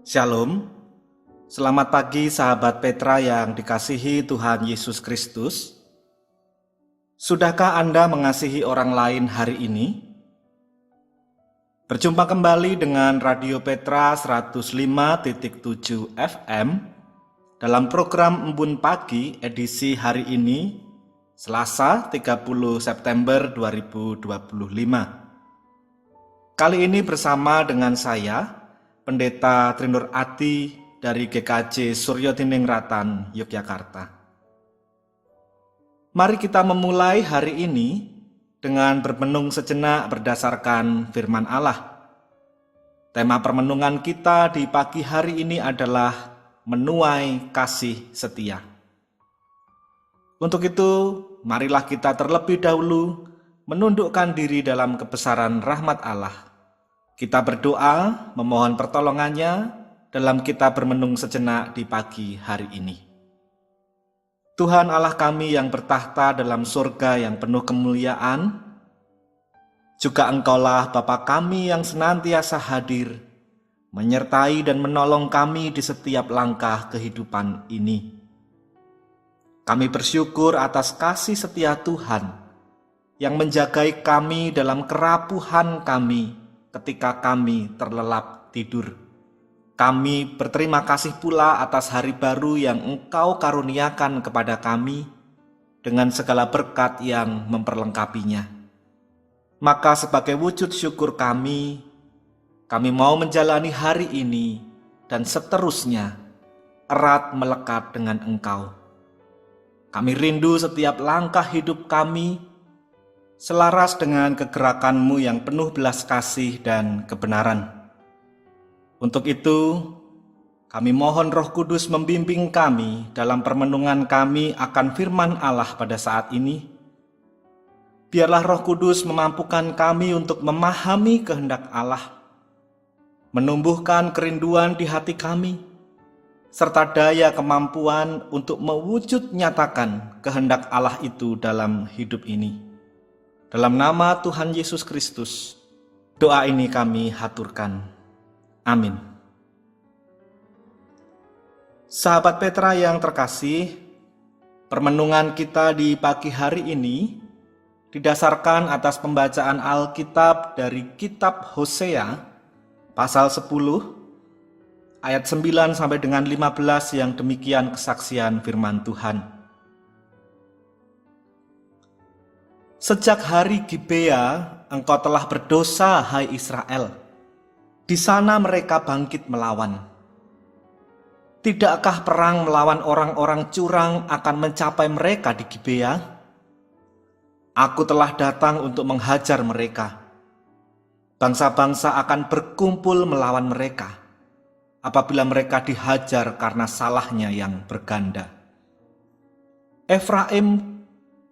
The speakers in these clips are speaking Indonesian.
Shalom, selamat pagi sahabat Petra yang dikasihi Tuhan Yesus Kristus. Sudahkah Anda mengasihi orang lain hari ini? Berjumpa kembali dengan Radio Petra 105.7 FM dalam program Embun Pagi edisi hari ini, Selasa 30 September 2025. Kali ini bersama dengan saya, Pendeta Trinur Ati dari GKJ Suryo Diningratan, Yogyakarta. Mari kita memulai hari ini dengan bermenung sejenak berdasarkan firman Allah. Tema permenungan kita di pagi hari ini adalah menuai kasih setia. Untuk itu, marilah kita terlebih dahulu menundukkan diri dalam kebesaran rahmat Allah. Kita berdoa memohon pertolongannya dalam kita bermenung sejenak di pagi hari ini. Tuhan Allah kami yang bertahta dalam surga yang penuh kemuliaan, juga Engkaulah Bapa kami yang senantiasa hadir, menyertai dan menolong kami di setiap langkah kehidupan ini. Kami bersyukur atas kasih setia Tuhan yang menjagai kami dalam kerapuhan kami ketika kami terlelap tidur. Kami berterima kasih pula atas hari baru yang Engkau karuniakan kepada kami dengan segala berkat yang memperlengkapinya. Maka sebagai wujud syukur kami mau menjalani hari ini dan seterusnya erat melekat dengan Engkau. Kami rindu setiap langkah hidup kami selaras dengan kegerakan-Mu yang penuh belas kasih dan kebenaran. Untuk itu, kami mohon Roh Kudus membimbing kami dalam permenungan kami akan firman Allah pada saat ini. Biarlah Roh Kudus memampukan kami untuk memahami kehendak Allah, menumbuhkan kerinduan di hati kami, serta daya kemampuan untuk mewujud nyatakan kehendak Allah itu dalam hidup ini. Dalam nama Tuhan Yesus Kristus, doa ini kami haturkan. Amin. Sahabat Petra yang terkasih, permenungan kita di pagi hari ini didasarkan atas pembacaan Alkitab dari kitab Hosea pasal 10 ayat 9 sampai dengan 15 yang demikian kesaksian firman Tuhan. Sejak hari Gibea, engkau telah berdosa, hai Israel. Di sana mereka bangkit melawan. Tidakkah perang melawan orang-orang curang akan mencapai mereka di Gibea? Aku telah datang untuk menghajar mereka. Bangsa-bangsa akan berkumpul melawan mereka apabila mereka dihajar karena salahnya yang berganda. Efraim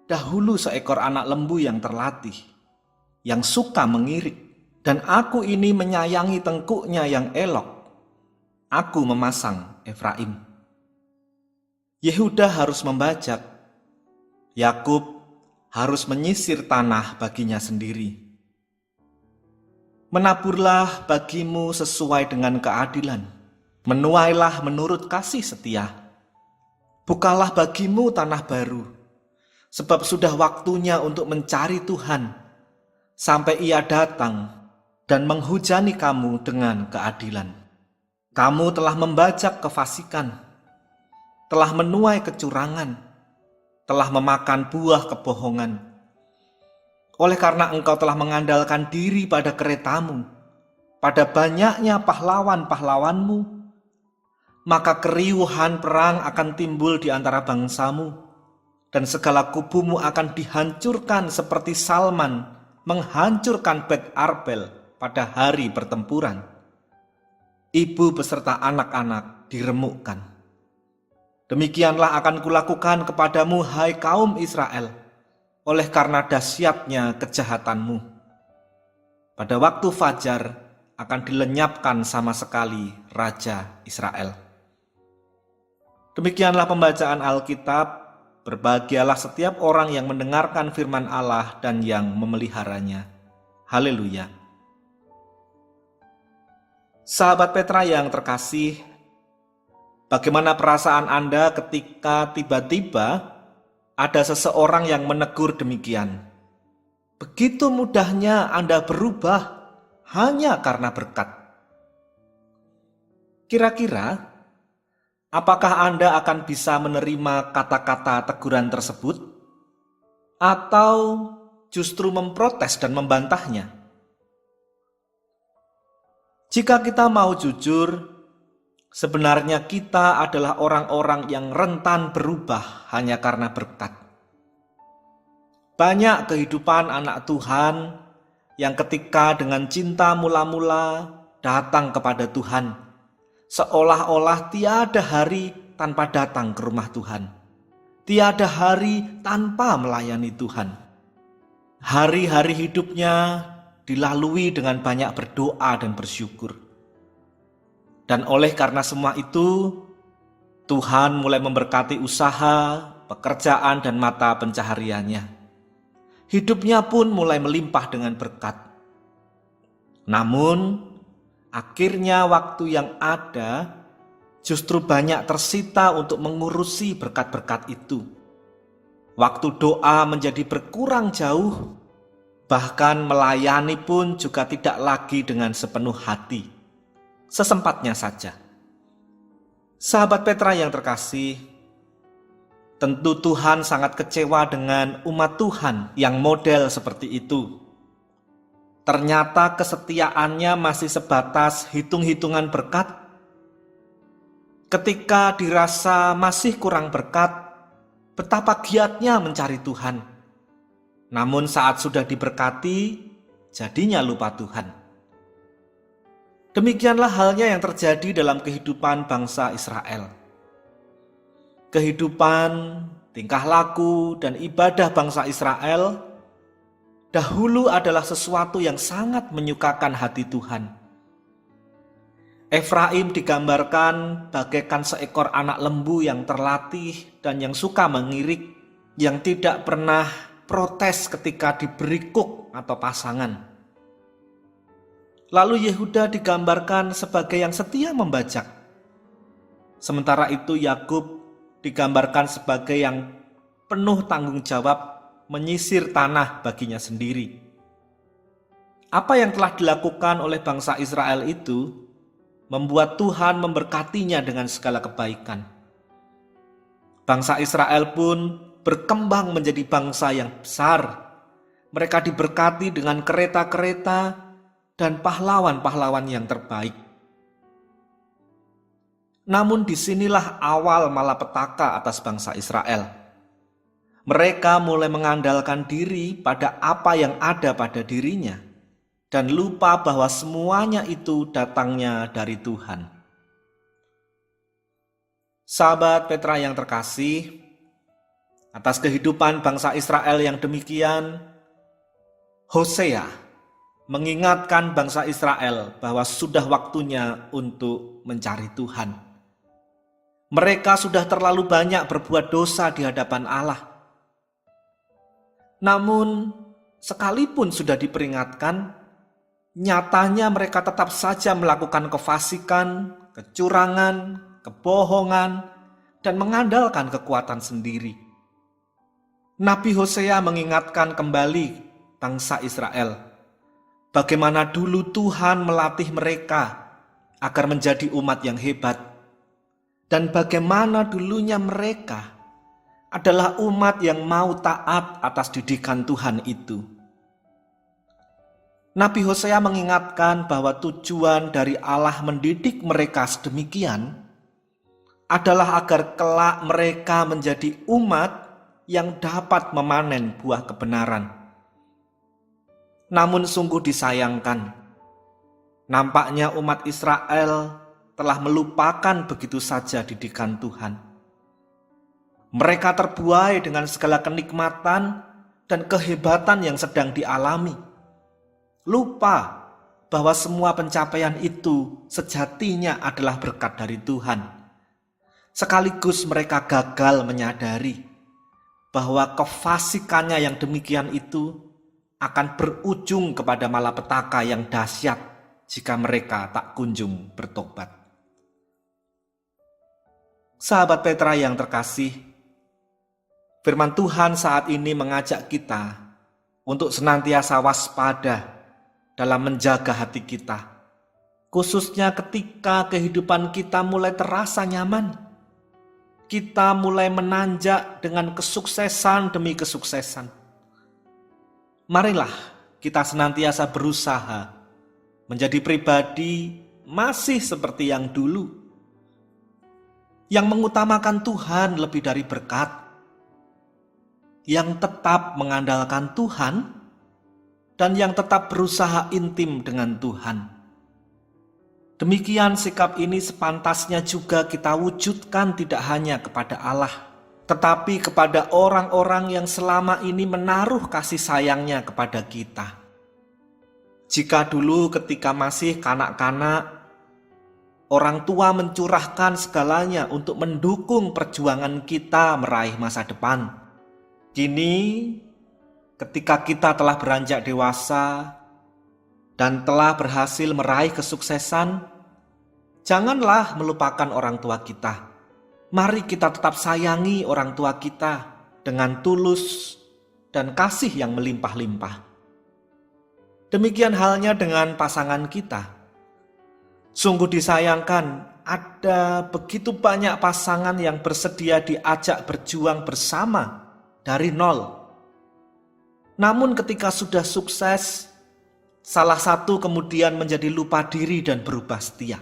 dahulu seekor anak lembu yang terlatih, yang suka mengirik, dan aku ini menyayangi tengkuknya yang elok. Aku memasang Efraim. Yehuda harus membajak, Yakub harus menyisir tanah baginya sendiri. Menaburlah bagimu sesuai dengan keadilan, menuailah menurut kasih setia. Bukalah bagimu tanah baru, sebab sudah waktunya untuk mencari Tuhan, sampai Ia datang dan menghujani kamu dengan keadilan. Kamu telah membajak kefasikan, telah menuai kecurangan, telah memakan buah kebohongan. Oleh karena engkau telah mengandalkan diri pada keretamu, pada banyaknya pahlawan-pahlawanmu, maka keriuhan perang akan timbul di antara bangsamu, dan segala kubumu akan dihancurkan seperti Salman menghancurkan Bet Arbel pada hari pertempuran. Ibu beserta anak-anak diremukkan. Demikianlah akan kulakukan kepadamu, hai kaum Israel, oleh karena dahsyatnya kejahatanmu. Pada waktu fajar akan dilenyapkan sama sekali Raja Israel. Demikianlah pembacaan Alkitab. Berbahagialah setiap orang yang mendengarkan firman Allah dan yang memeliharanya. Haleluya. Sahabat Petra yang terkasih, bagaimana perasaan Anda ketika tiba-tiba ada seseorang yang menegur demikian? Begitu mudahnya Anda berubah hanya karena berkat. Kira-kira, apakah Anda akan bisa menerima kata-kata teguran tersebut? Atau justru memprotes dan membantahnya? Jika kita mau jujur, sebenarnya kita adalah orang-orang yang rentan berubah hanya karena berkat. Banyak kehidupan anak Tuhan yang ketika dengan cinta mula-mula datang kepada Tuhan, seolah-olah tiada hari tanpa datang ke rumah Tuhan. Tiada hari tanpa melayani Tuhan. Hari-hari hidupnya dilalui dengan banyak berdoa dan bersyukur. Dan oleh karena semua itu, Tuhan mulai memberkati usaha, pekerjaan, dan mata pencahariannya. Hidupnya pun mulai melimpah dengan berkat. Namun, akhirnya waktu yang ada justru banyak tersita untuk mengurusi berkat-berkat itu. Waktu doa menjadi berkurang jauh, bahkan melayani pun juga tidak lagi dengan sepenuh hati, sesempatnya saja. Sahabat Petra yang terkasih, tentu Tuhan sangat kecewa dengan umat Tuhan yang model seperti itu. Ternyata kesetiaannya masih sebatas hitung-hitungan berkat. Ketika dirasa masih kurang berkat, betapa giatnya mencari Tuhan. Namun saat sudah diberkati, jadinya lupa Tuhan. Demikianlah halnya yang terjadi dalam kehidupan bangsa Israel. Kehidupan, tingkah laku, dan ibadah bangsa Israel dahulu adalah sesuatu yang sangat menyukakan hati Tuhan. Efraim digambarkan bagaikan seekor anak lembu yang terlatih dan yang suka mengirik, yang tidak pernah protes ketika diberi kuk atau pasangan. Lalu Yehuda digambarkan sebagai yang setia membajak. Sementara itu Yakub digambarkan sebagai yang penuh tanggung jawab menyisir tanah baginya sendiri. Apa yang telah dilakukan oleh bangsa Israel itu membuat Tuhan memberkatinya dengan segala kebaikan. Bangsa Israel pun berkembang menjadi bangsa yang besar. Mereka diberkati dengan kereta-kereta dan pahlawan-pahlawan yang terbaik. Namun disinilah awal malapetaka atas bangsa Israel. Mereka mulai mengandalkan diri pada apa yang ada pada dirinya dan lupa bahwa semuanya itu datangnya dari Tuhan. Sahabat Petra yang terkasih, atas kehidupan bangsa Israel yang demikian, Hosea mengingatkan bangsa Israel bahwa sudah waktunya untuk mencari Tuhan. Mereka sudah terlalu banyak berbuat dosa di hadapan Allah. Namun, sekalipun sudah diperingatkan, nyatanya mereka tetap saja melakukan kefasikan, kecurangan, kebohongan, dan mengandalkan kekuatan sendiri. Nabi Hosea mengingatkan kembali bangsa Israel bagaimana dulu Tuhan melatih mereka agar menjadi umat yang hebat, dan bagaimana dulunya mereka adalah umat yang mau taat atas didikan Tuhan itu. Nabi Hosea mengingatkan bahwa tujuan dari Allah mendidik mereka sedemikian adalah agar kelak mereka menjadi umat yang dapat memanen buah kebenaran. Namun sungguh disayangkan, nampaknya umat Israel telah melupakan begitu saja didikan Tuhan. Mereka terbuai dengan segala kenikmatan dan kehebatan yang sedang dialami. Lupa bahwa semua pencapaian itu sejatinya adalah berkat dari Tuhan. Sekaligus mereka gagal menyadari bahwa kefasikannya yang demikian itu akan berujung kepada malapetaka yang dahsyat jika mereka tak kunjung bertobat. Sahabat Petra yang terkasih, firman Tuhan saat ini mengajak kita untuk senantiasa waspada dalam menjaga hati kita, khususnya ketika kehidupan kita mulai terasa nyaman. Kita mulai menanjak dengan kesuksesan demi kesuksesan. Marilah kita senantiasa berusaha menjadi pribadi masih seperti yang dulu, yang mengutamakan Tuhan lebih dari berkat, yang tetap mengandalkan Tuhan, dan yang tetap berusaha intim dengan Tuhan. Demikian sikap ini sepantasnya juga kita wujudkan tidak hanya kepada Allah, tetapi kepada orang-orang yang selama ini menaruh kasih sayangnya kepada kita. Jika dulu ketika masih kanak-kanak, orang tua mencurahkan segalanya untuk mendukung perjuangan kita meraih masa depan. Kini, ketika kita telah beranjak dewasa dan telah berhasil meraih kesuksesan, janganlah melupakan orang tua kita. Mari kita tetap sayangi orang tua kita dengan tulus dan kasih yang melimpah-limpah. Demikian halnya dengan pasangan kita. Sungguh disayangkan, ada begitu banyak pasangan yang bersedia diajak berjuang bersama dari nol. Namun ketika sudah sukses, salah satu kemudian menjadi lupa diri dan berubah setia.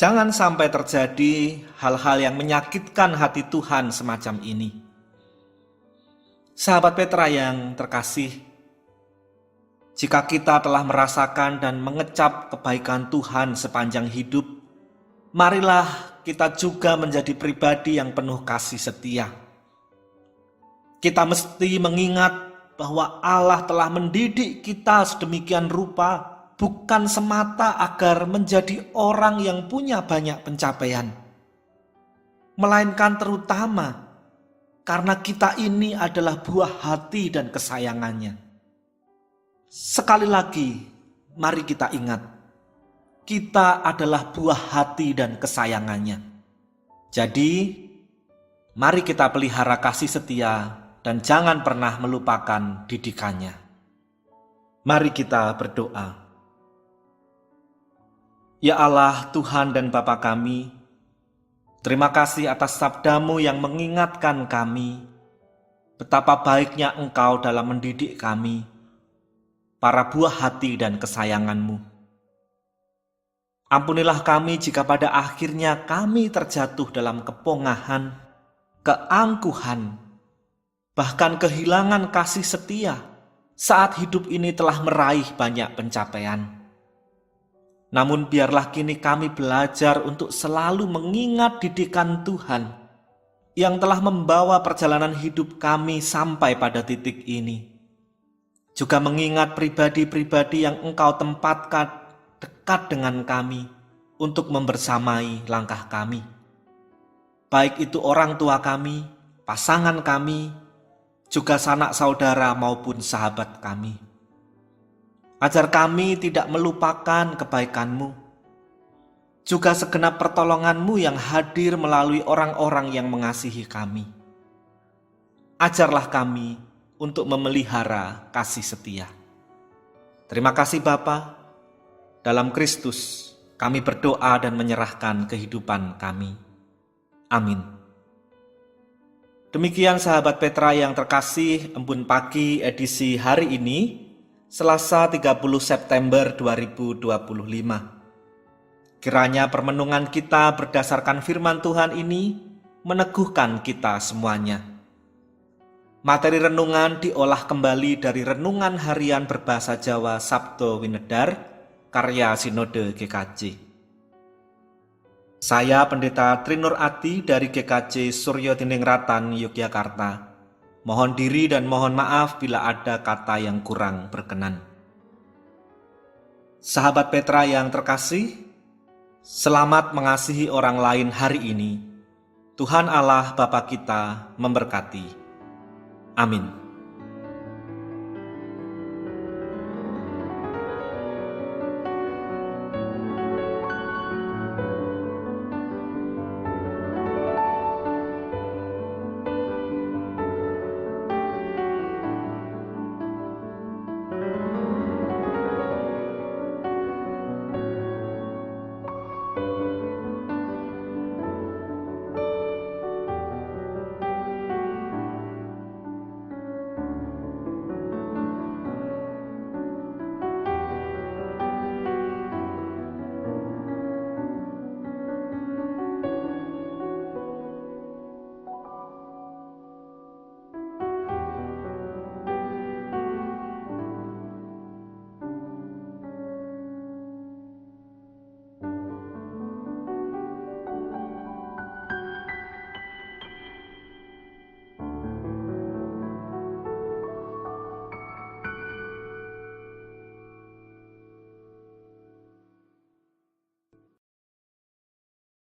Jangan sampai terjadi hal-hal yang menyakitkan hati Tuhan semacam ini. Sahabat Petra yang terkasih, jika kita telah merasakan dan mengecap kebaikan Tuhan sepanjang hidup, marilah kita juga menjadi pribadi yang penuh kasih setia. Kita mesti mengingat bahwa Allah telah mendidik kita sedemikian rupa, bukan semata agar menjadi orang yang punya banyak pencapaian, melainkan terutama karena kita ini adalah buah hati dan kesayangannya. Sekali lagi, mari kita ingat, kita adalah buah hati dan kesayangannya. Jadi, mari kita pelihara kasih setia dan jangan pernah melupakan didikannya. Mari kita berdoa. Ya Allah, Tuhan dan Bapa kami, terima kasih atas sabda-Mu yang mengingatkan kami betapa baiknya Engkau dalam mendidik kami, para buah hati dan kesayangan-Mu. Ampunilah kami jika pada akhirnya kami terjatuh dalam kepongahan, keangkuhan, bahkan kehilangan kasih setia saat hidup ini telah meraih banyak pencapaian. Namun biarlah kini kami belajar untuk selalu mengingat didikan Tuhan yang telah membawa perjalanan hidup kami sampai pada titik ini. Juga mengingat pribadi-pribadi yang Engkau tempatkan dekat dengan kami untuk membersamai langkah kami. Baik itu orang tua kami, pasangan kami, juga sanak saudara maupun sahabat kami. Ajar kami tidak melupakan kebaikan-Mu, juga segenap pertolongan-Mu yang hadir melalui orang-orang yang mengasihi kami. Ajarlah kami untuk memelihara kasih setia. Terima kasih Bapa. Dalam Kristus kami berdoa dan menyerahkan kehidupan kami. Amin. Demikian sahabat Petra yang terkasih, Embun Pagi edisi hari ini, Selasa 30 September 2025. Kiranya permenungan kita berdasarkan firman Tuhan ini meneguhkan kita semuanya. Materi renungan diolah kembali dari Renungan Harian Berbahasa Jawa Sabdo Winedar, karya Sinode GKJ. Saya Pendeta Trinur Ati dari GKJ Suryo Dinengratan, Yogyakarta. Mohon diri dan mohon maaf bila ada kata yang kurang berkenan. Sahabat Petra yang terkasih, selamat mengasihi orang lain hari ini. Tuhan Allah Bapa kita memberkati. Amin.